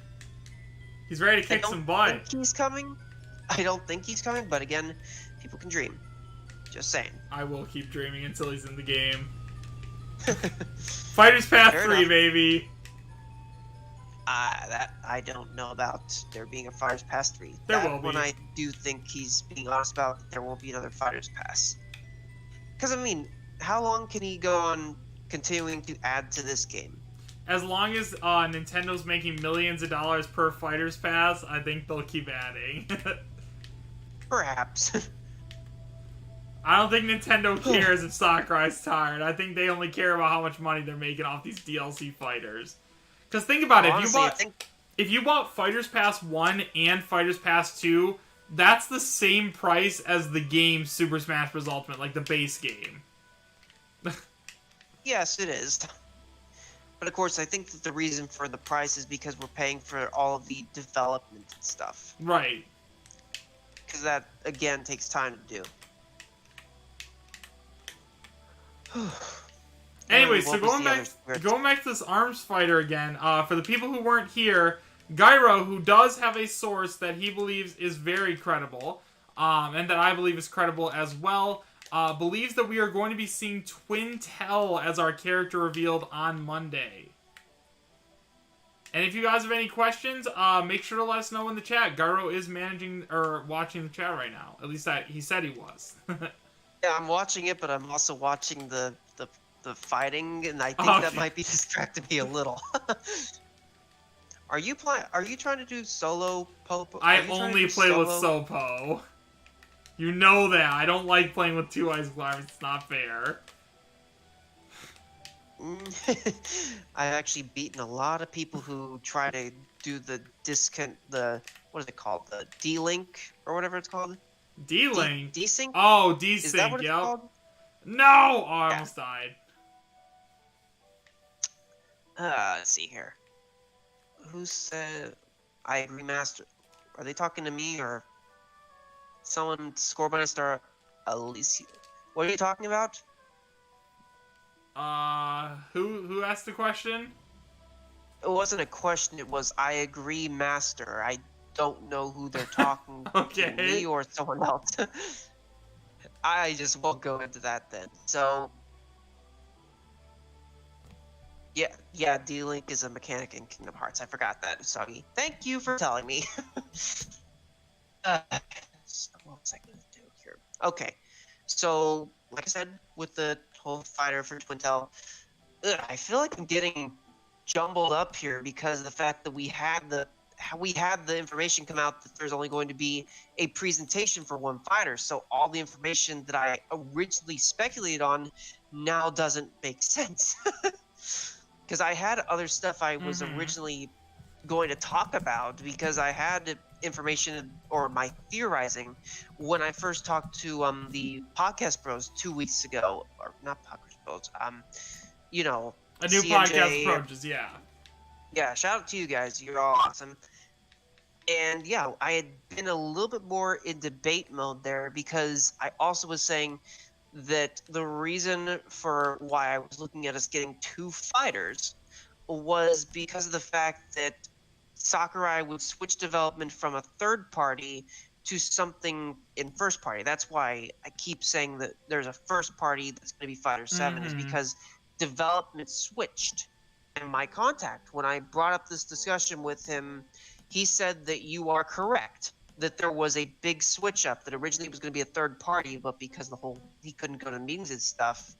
[SPEAKER 1] He's ready to kick some butt.
[SPEAKER 2] I don't think he's coming. I don't think he's coming, but again, people can dream. Just saying.
[SPEAKER 1] I will keep dreaming until he's in the game. Fighters Path
[SPEAKER 2] Fair
[SPEAKER 1] 3,
[SPEAKER 2] enough.
[SPEAKER 1] baby.
[SPEAKER 2] That I don't know about there being a Fighters Pass 3.
[SPEAKER 1] There
[SPEAKER 2] That
[SPEAKER 1] will be.
[SPEAKER 2] one I do think he's being honest about. There won't be another Fighters Pass. Because, I mean, how long can he go on continuing to add to this game?
[SPEAKER 1] As long as Nintendo's making millions of dollars per Fighters Pass, I think they'll keep adding.
[SPEAKER 2] Perhaps.
[SPEAKER 1] I don't think Nintendo cares if Sakurai's tired. I think they only care about how much money they're making off these DLC fighters. Because think about it,
[SPEAKER 2] Honestly,
[SPEAKER 1] if you bought Fighters Pass 1 and Fighters Pass 2, that's the same price as the game Super Smash Bros. Ultimate, like the base game.
[SPEAKER 2] Yes, it is. But of course, I think that the reason for the price is because we're paying for all of the development and stuff.
[SPEAKER 1] Right.
[SPEAKER 2] Because that, again, takes time to do.
[SPEAKER 1] Anyway, so
[SPEAKER 2] What was
[SPEAKER 1] going
[SPEAKER 2] the
[SPEAKER 1] back
[SPEAKER 2] other-
[SPEAKER 1] to this arms fighter again, for the people who weren't here, Gyro, who does have a source that he believes is very credible, and that I believe is credible as well, believes that we are going to be seeing Twintelle as our character revealed on Monday. And if you guys have any questions, make sure to let us know in the chat. Gyro is managing or watching the chat right now. At least he said he was.
[SPEAKER 2] Yeah, I'm watching it, but I'm also watching the fighting, and I think
[SPEAKER 1] Okay.
[SPEAKER 2] that might be distracting me a little. Are you trying to do solo Popo?
[SPEAKER 1] I only play with Sopo. You know that. I don't like playing with two ice climbers. It's not fair.
[SPEAKER 2] I've actually beaten a lot of people who try to do the what is it called? The D-Link or whatever it's called.
[SPEAKER 1] D-Link?
[SPEAKER 2] D-Sync?
[SPEAKER 1] Oh, D-Sync,
[SPEAKER 2] Is that what it's
[SPEAKER 1] yep.
[SPEAKER 2] called?
[SPEAKER 1] No! Oh, I almost died.
[SPEAKER 2] Let's see here. Who said I agree, Master? Are they talking to me or someone? Scorebunny star Alicia. What are you talking about?
[SPEAKER 1] Who asked the question?
[SPEAKER 2] It wasn't a question. It was I agree, Master. I don't know who they're talking to,
[SPEAKER 1] Okay.
[SPEAKER 2] me or someone else. I just won't go into that then. So, yeah, D-Link is a mechanic in Kingdom Hearts. I forgot that, Usagi. Thank you for telling me. So what was I gonna do here? Okay, so like I said, with the whole fighter for Twintelle, I feel like I'm getting jumbled up here because of the fact that we had the information come out that there's only going to be a presentation for one fighter. So all the information that I originally speculated on now doesn't make sense. Because I had other stuff I was originally going to talk about because I had information or my theorizing when I first talked to the podcast bros 2 weeks ago, or not podcast bros, you know,
[SPEAKER 1] A new
[SPEAKER 2] CMJ,
[SPEAKER 1] podcast approaches, yeah.
[SPEAKER 2] Yeah, shout out to you guys. You're all awesome. And yeah, I had been a little bit more in debate mode there because I also was saying that the reason for why I was looking at us getting 2 fighters was because of the fact that Sakurai would switch development from a third party to something in first party. That's why I keep saying that there's a first party that's going to be Fighter 7 is because development switched. And my contact, when I brought up this discussion with him, he said that you are correct, that there was a big switch up, that originally it was going to be a third party, but because he couldn't go to meetings and stuff,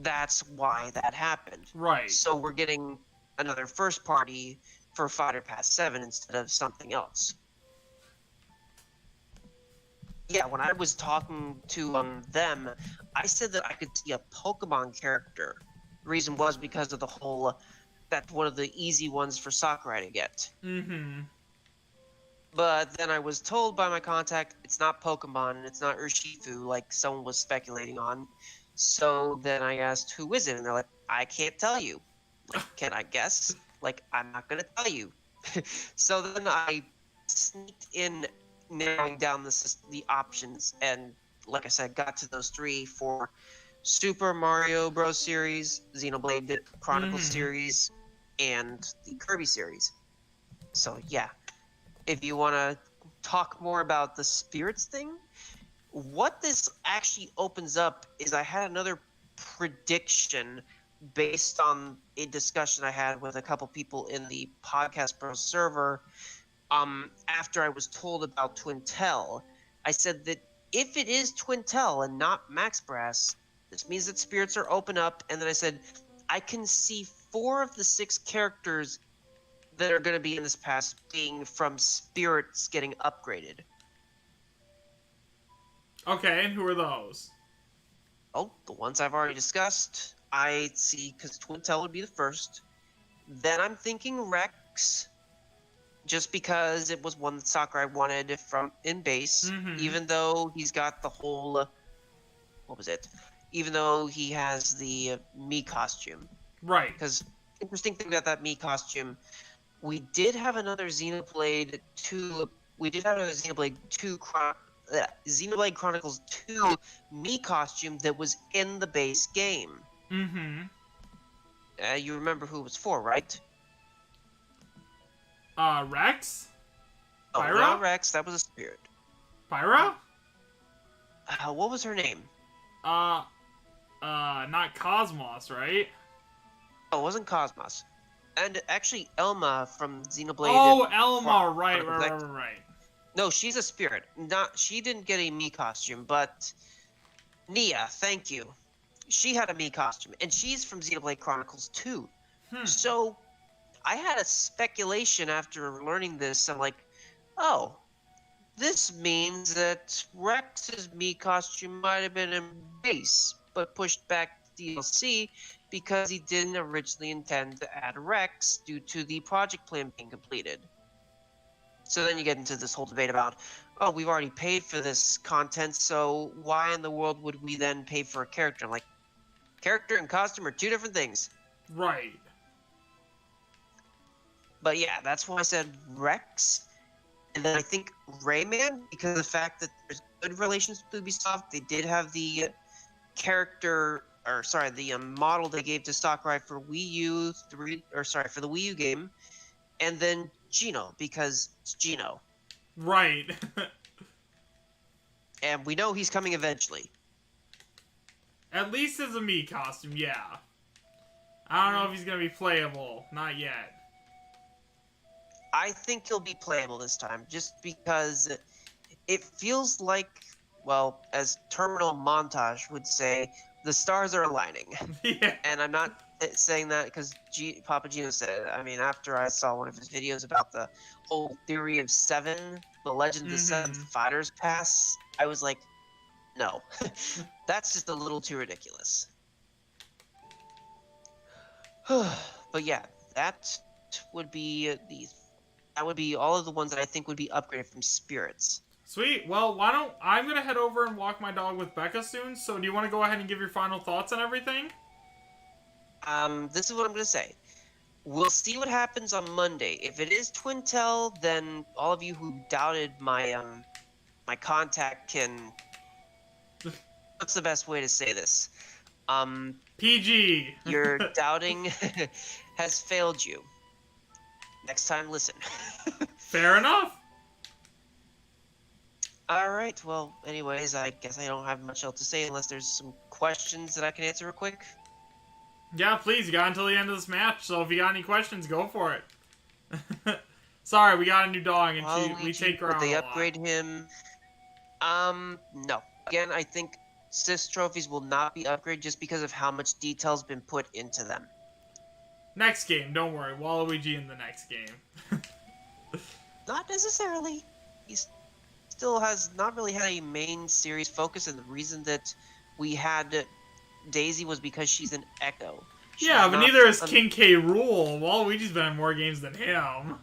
[SPEAKER 2] that's why that happened.
[SPEAKER 1] Right.
[SPEAKER 2] So we're getting another first party for Fighter Pass 7 instead of something else. Yeah, when I was talking to them, I said that I could see a Pokemon character. The reason was because of the whole, that's one of the easy ones for Sakurai to get. But then I was told by my contact, it's not Pokemon and it's not Urshifu like someone was speculating on. So then I asked, who is it? And they're like, I can't tell you. Like, can I guess? Like, I'm not going to tell you. So then I sneaked in narrowing down the options. And like I said, got to those 3 for Super Mario Bros. Series, Xenoblade Chronicles series, and the Kirby series. So yeah, if you want to talk more about the spirits thing, what this actually opens up is I had another prediction based on a discussion I had with a couple people in the Podcast Bros server. After I was told about Twintelle, I said that if it is Twintelle and not Max Brass, this means that spirits are open up. And then I said, I can see 4 of the 6 characters that are going to be in this pass being from spirits getting upgraded.
[SPEAKER 1] Okay, and who are those?
[SPEAKER 2] Oh, the ones I've already discussed. I see, because Twintelle would be the first. Then I'm thinking Rex, just because it was one that Sakurai wanted from in base, even though he's got the whole, what was it? Even though he has the Mii costume.
[SPEAKER 1] Right.
[SPEAKER 2] Because interesting thing about that Mii costume, we did have another Xenoblade 2. We did have another Xenoblade 2 Xenoblade Chronicles 2 Mii costume that was in the base game. You remember who it was for, right?
[SPEAKER 1] Rex?
[SPEAKER 2] Oh,
[SPEAKER 1] Pyra?
[SPEAKER 2] not Rex. That was a spirit.
[SPEAKER 1] Pyra?
[SPEAKER 2] What was her name?
[SPEAKER 1] Not Cosmos, right?
[SPEAKER 2] Oh, it wasn't Cosmos. And actually, Elma from Xenoblade.
[SPEAKER 1] Oh, Elma, right.
[SPEAKER 2] No, she's a spirit. She didn't get a Mii costume, but Nia, thank you. She had a Mii costume, and she's from Xenoblade Chronicles 2. So, I had a speculation after learning this. I'm like, oh, this means that Rex's Mii costume might have been in base, but pushed back to DLC because he didn't originally intend to add Rex due to the project plan being completed. So then you get into this whole debate about, oh, we've already paid for this content, so why in the world would we then pay for a character? I'm like, character and costume are 2 different things.
[SPEAKER 1] Right.
[SPEAKER 2] But yeah, that's why I said Rex. And then I think Rayman, because of the fact that there's good relations with Ubisoft. They did have the model they gave to Sakurai for for the Wii U game. And then Geno, because it's Geno.
[SPEAKER 1] Right.
[SPEAKER 2] And we know he's coming eventually.
[SPEAKER 1] At least as a Mii costume, yeah. I don't know if he's going to be playable. Not yet.
[SPEAKER 2] I think he'll be playable this time, just because it feels like, well, as Terminal Montage would say, the stars are aligning.
[SPEAKER 1] Yeah.
[SPEAKER 2] And I'm not saying that because Papa Geno said it. I mean, after I saw one of his videos about the whole theory of seven, the legend of the seventh fighters pass, I was like, no. That's just a little too ridiculous. But yeah, that would be all of the ones that I think would be upgraded from spirits.
[SPEAKER 1] Sweet. Well, I'm going to head over and walk my dog with Becca soon, so do you want to go ahead and give your final thoughts on everything?
[SPEAKER 2] This is what I'm going to say. We'll see what happens on Monday. If it is Twintelle, then all of you who doubted my my contact can... What's the best way to say this?
[SPEAKER 1] PG.
[SPEAKER 2] Your doubting has failed you. Next time, listen.
[SPEAKER 1] Fair enough.
[SPEAKER 2] Alright, well, anyways, I guess I don't have much else to say unless there's some questions that I can answer real quick.
[SPEAKER 1] Yeah, please, you got until the end of this match, so if you got any questions, go for it. Sorry, we got a new dog, and we take her out
[SPEAKER 2] Would they
[SPEAKER 1] a
[SPEAKER 2] upgrade
[SPEAKER 1] lot.
[SPEAKER 2] him? No. Again, I think Sis trophies will not be upgraded just because of how much detail's been put into them.
[SPEAKER 1] Next game, don't worry. Waluigi in the next game.
[SPEAKER 2] Not necessarily. He still has not really had a main series focus, and the reason that we had Daisy was because she's an Echo.
[SPEAKER 1] Yeah, but neither is King K. Rool. Waluigi's been in more games than him.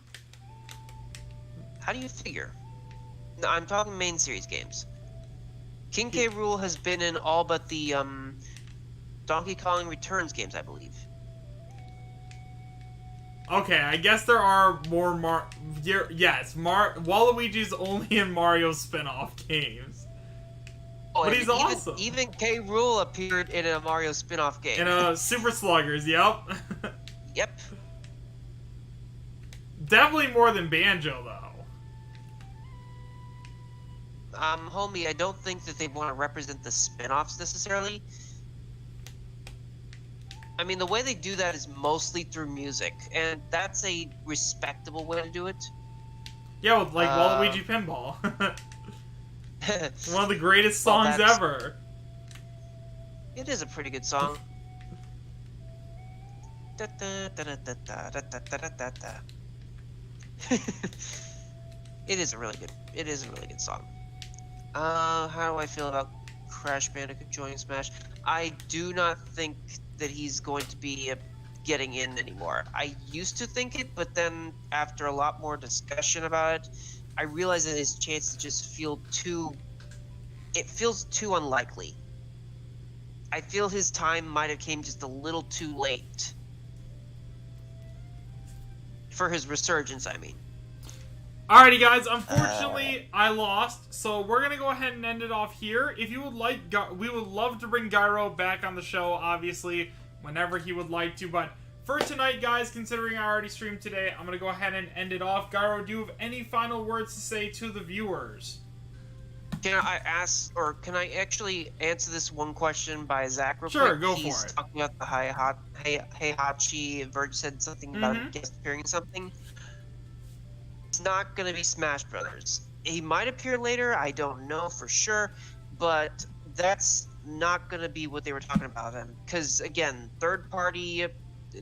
[SPEAKER 2] How do you figure? No, I'm talking main series games. King K. Rool has been in all but the Donkey Kong Returns games, I believe.
[SPEAKER 1] Okay, I guess there are more yes, Waluigi's only in Mario spin-off games.
[SPEAKER 2] Oh,
[SPEAKER 1] but he's awesome.
[SPEAKER 2] Even K. Rool appeared in a Mario spin-off game.
[SPEAKER 1] In Super Sluggers, yep.
[SPEAKER 2] Yep.
[SPEAKER 1] Definitely more than Banjo, though.
[SPEAKER 2] Homie, I don't think that they want to represent the spin-offs necessarily. I mean, the way they do that is mostly through music, and that's a respectable way to do it.
[SPEAKER 1] Yeah, with, like, Waluigi Pinball. One of the greatest songs ever.
[SPEAKER 2] It is a pretty good song. It is a really good song. How do I feel about Crash Bandicoot joining Smash? I do not think that he's going to be getting in anymore. I used to think it, but then after a lot more discussion about it, I realized that his chances just feel it feels too unlikely. I feel his time might have came just a little too late. For his resurgence, I mean.
[SPEAKER 1] Alrighty, guys. Unfortunately, I lost, so we're gonna go ahead and end it off here. If you would like, we would love to bring Gyro back on the show, obviously, whenever he would like to. But for tonight, guys, considering I already streamed today, I'm gonna go ahead and end it off. Gyro, do you have any final words to say to the viewers?
[SPEAKER 2] Can I ask, or can I actually answer this one question by Zach real quick?
[SPEAKER 1] Sure, go for it.
[SPEAKER 2] He's talking about the Heihachi. Verge said something about a guest appearing in something. It's not going to be Smash Brothers. He might appear later, I don't know for sure, but that's not going to be what they were talking about then. Because, again, third party,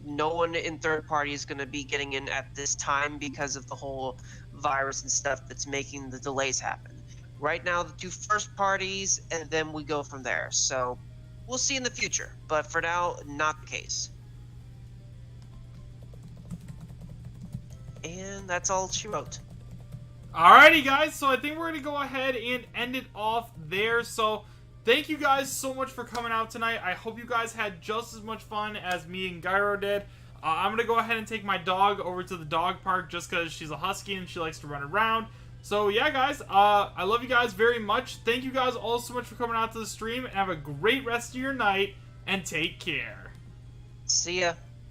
[SPEAKER 2] no one in third party is going to be getting in at this time because of the whole virus and stuff that's making the delays happen. Right now, the two first parties, and then we go from there. So, we'll see in the future. But for now, not the case. And that's all she wrote.
[SPEAKER 1] Alrighty, guys. So I think we're going to go ahead and end it off there. So thank you guys so much for coming out tonight. I hope you guys had just as much fun as me and Gyro did. I'm going to go ahead and take my dog over to the dog park just because she's a husky and she likes to run around. So yeah, guys, I love you guys very much. Thank you guys all so much for coming out to the stream. And have a great rest of your night. And take care.
[SPEAKER 2] See ya.